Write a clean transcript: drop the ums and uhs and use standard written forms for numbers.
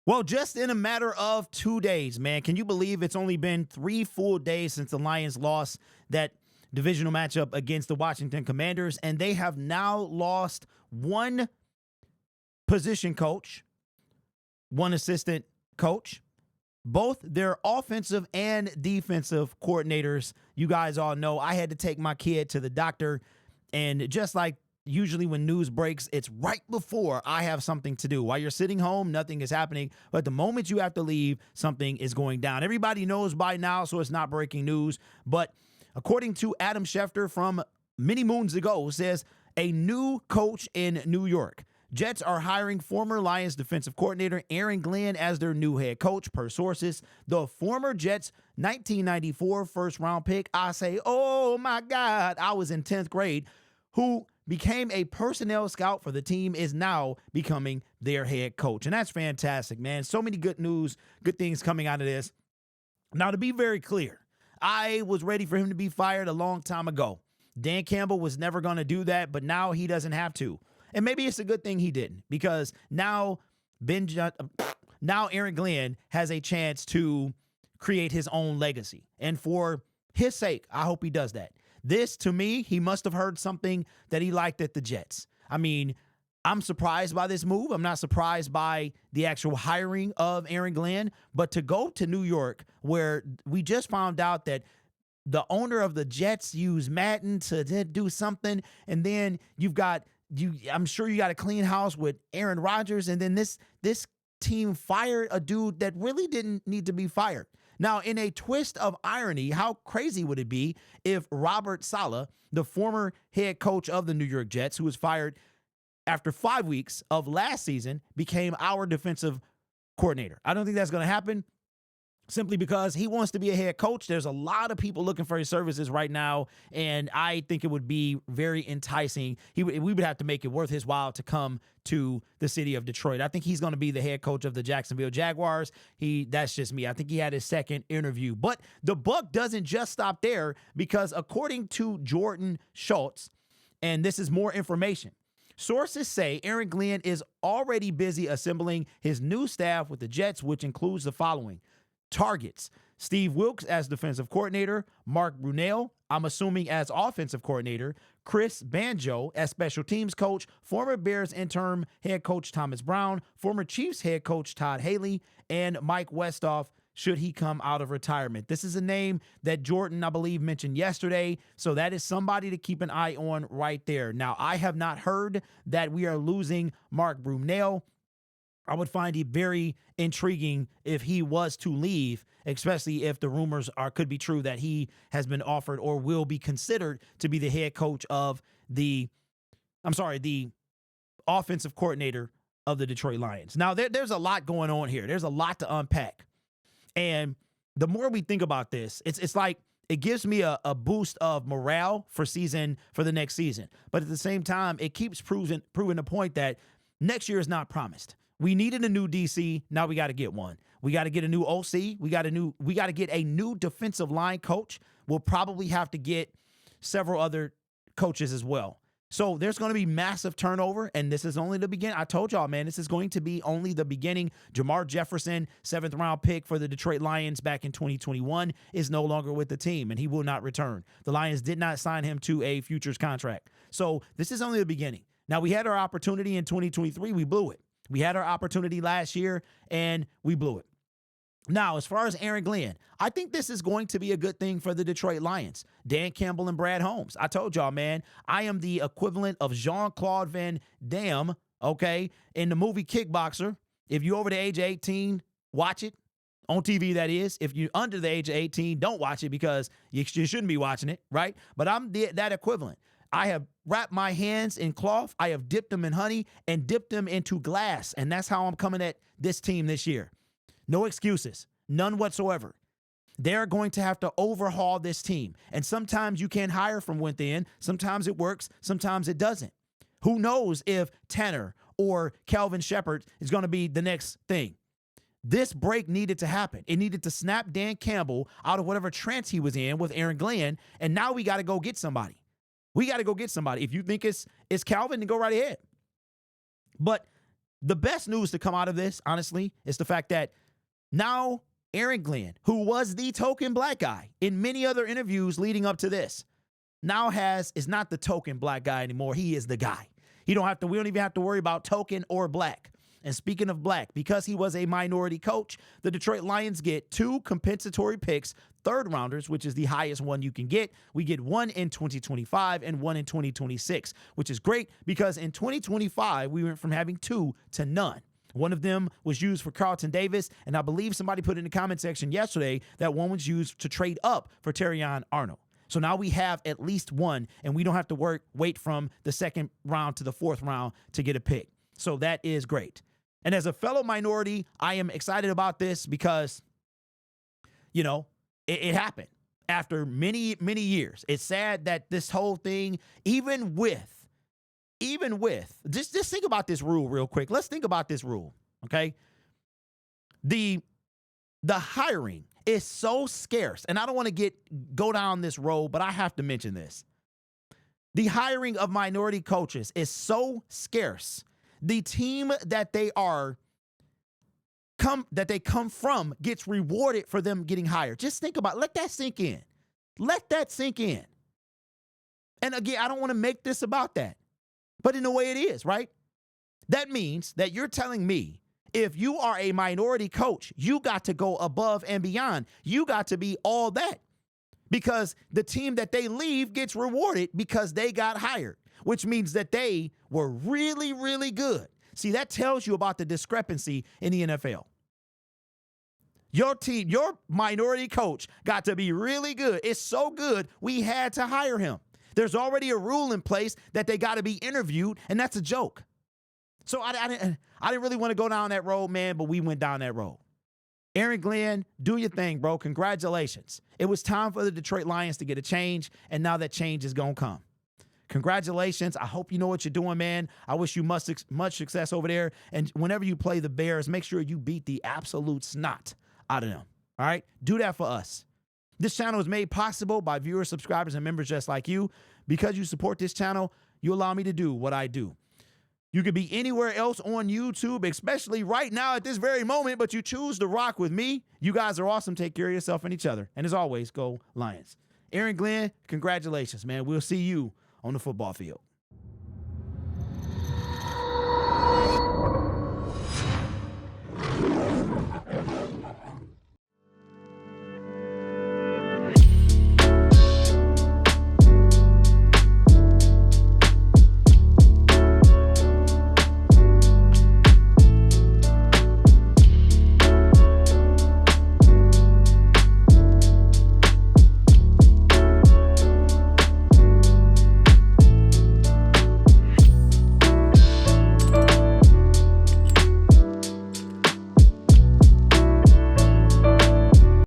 Well, just in a matter of 2 days, man, can you believe it's only been 3 full days since the Lions lost that divisional matchup against the Washington Commanders, and they have now lost one position coach, one assistant coach, both their offensive and defensive coordinators. You guys all know I had to take my kid to the doctor, and just like usually when news breaks, it's right before I have something to do. While you're sitting home, nothing is happening. But the moment you have to leave, something is going down. Everybody knows by now, so it's not breaking news. But according to Adam Schefter from many moons ago, says a new coach in New York. Jets are hiring former Lions defensive coordinator Aaron Glenn as their new head coach, per sources. The former Jets 1994 first-round pick, I say, oh my God, I was in 10th grade, who became a personnel scout for the team, is now becoming their head coach. And that's fantastic, man. So many good news, good things coming out of this. Now, to be very clear, I was ready for him to be fired a long time ago. Dan Campbell was never going to do that, but now he doesn't have to. And maybe it's a good thing he didn't, because now Aaron Glenn has a chance to create his own legacy. And for his sake, I hope he does that. This, to me, he must have heard something that he liked at the Jets. I mean, I'm surprised by this move. I'm not surprised by the actual hiring of Aaron Glenn, but to go to New York, where we just found out that the owner of the Jets used Madden to do something, and then I'm sure you got a clean house with Aaron Rodgers, and then this team fired a dude that really didn't need to be fired. Now, in a twist of irony, how crazy would it be if Robert Saleh, the former head coach of the New York Jets, who was fired after 5 weeks of last season, became our defensive coordinator? I don't think that's going to happen, simply because he wants to be a head coach. There's a lot of people looking for his services right now, and I think it would be very enticing. We would have to make it worth his while to come to the city of Detroit. I think he's going to be the head coach of the Jacksonville Jaguars. That's just me. I think he had his second interview. But the buck doesn't just stop there, because according to Jordan Schultz, and this is more information, sources say Aaron Glenn is already busy assembling his new staff with the Jets, which includes the following targets: Steve Wilks as defensive coordinator, Mark Brunell, I'm assuming, as offensive coordinator, Chris Banjo as special teams coach, former Bears interim head coach Thomas Brown, former Chiefs head coach Todd Haley, and Mike Westhoff, should he come out of retirement. This is a name that Jordan, I believe, mentioned yesterday, so that is somebody to keep an eye on right there. Now, I have not heard that we are losing Mark Brunell. I would find it very intriguing if he was to leave, especially if the rumors could be true that he has been offered or will be considered to be the head coach of the offensive coordinator of the Detroit Lions. Now, there's a lot going on here. There's a lot to unpack. And the more we think about this, it's like it gives me a boost of morale for the next season. But at the same time, it keeps proving the point that next year is not promised. We needed a new DC. Now we got to get one. We got to get a new OC. We got to get a new defensive line coach. We'll probably have to get several other coaches as well. So there's going to be massive turnover, and this is only the beginning. I told y'all, man, this is going to be only the beginning. Jamar Jefferson, 7th-round pick for the Detroit Lions back in 2021, is no longer with the team, and he will not return. The Lions did not sign him to a futures contract. So this is only the beginning. Now, we had our opportunity in 2023. We blew it. We had our opportunity last year, and we blew it. Now, as far as Aaron Glenn, I think this is going to be a good thing for the Detroit Lions. Dan Campbell and Brad Holmes. I told y'all, man, I am the equivalent of Jean-Claude Van Damme, okay, in the movie Kickboxer. If you're over the age of 18, watch it. On TV, that is. If you're under the age of 18, don't watch it, because you shouldn't be watching it, right? But I'm that equivalent. I have wrapped my hands in cloth. I have dipped them in honey and dipped them into glass. And that's how I'm coming at this team this year. No excuses. None whatsoever. They're going to have to overhaul this team. And sometimes you can't hire from within. Sometimes it works. Sometimes it doesn't. Who knows if Tanner or Calvin Shepard is going to be the next thing. This break needed to happen. It needed to snap Dan Campbell out of whatever trance he was in with Aaron Glenn. And now we got to go get somebody. We got to go get somebody. If you think it's Calvin, then go right ahead. But the best news to come out of this, honestly, is the fact that now Aaron Glenn, who was the token black guy in many other interviews leading up to this, now is not the token black guy anymore. He is the guy. We don't even have to worry about token or black. And speaking of black, because he was a minority coach, the Detroit Lions get 2 compensatory picks, third rounders, which is the highest one you can get. We get 1 in 2025 and 1 in 2026, which is great because in 2025, we went from having 2 to none. One of them was used for Carlton Davis, and I believe somebody put in the comment section yesterday that one was used to trade up for Terrion Arnold. So now we have at least 1, and we don't have to wait from the 2nd round to the 4th round to get a pick. So that is great. And as a fellow minority, I am excited about this because, it happened after many, many years. It's sad that this whole thing, even with, just think about this rule real quick. Let's think about this rule, okay? The hiring is so scarce, and I don't want to go down this road, but I have to mention this. The hiring of minority coaches is so scarce. The team that they come from gets rewarded for them getting hired. Just think about it. Let that sink in. Let that sink in. And again, I don't want to make this about that, but in a way it is, right? That means that you're telling me if you are a minority coach, you got to go above and beyond. You got to be all that because the team that they leave gets rewarded because they got hired, which means that they were really, really good. See, that tells you about the discrepancy in the NFL. Your team, your minority coach got to be really good. It's so good, we had to hire him. There's already a rule in place that they got to be interviewed, and that's a joke. So I didn't really want to go down that road, man, but we went down that road. Aaron Glenn, do your thing, bro. Congratulations. It was time for the Detroit Lions to get a change, and now that change is going to come. Congratulations. I hope you know what you're doing, man. I wish you much success over there. And whenever you play the Bears, make sure you beat the absolute snot out of them. All right? Do that for us. This channel is made possible by viewers, subscribers, and members just like you. Because you support this channel, you allow me to do what I do. You could be anywhere else on YouTube, especially right now at this very moment, but you choose to rock with me. You guys are awesome. Take care of yourself and each other. And as always, go Lions. Aaron Glenn, congratulations, man. We'll see you on the football field.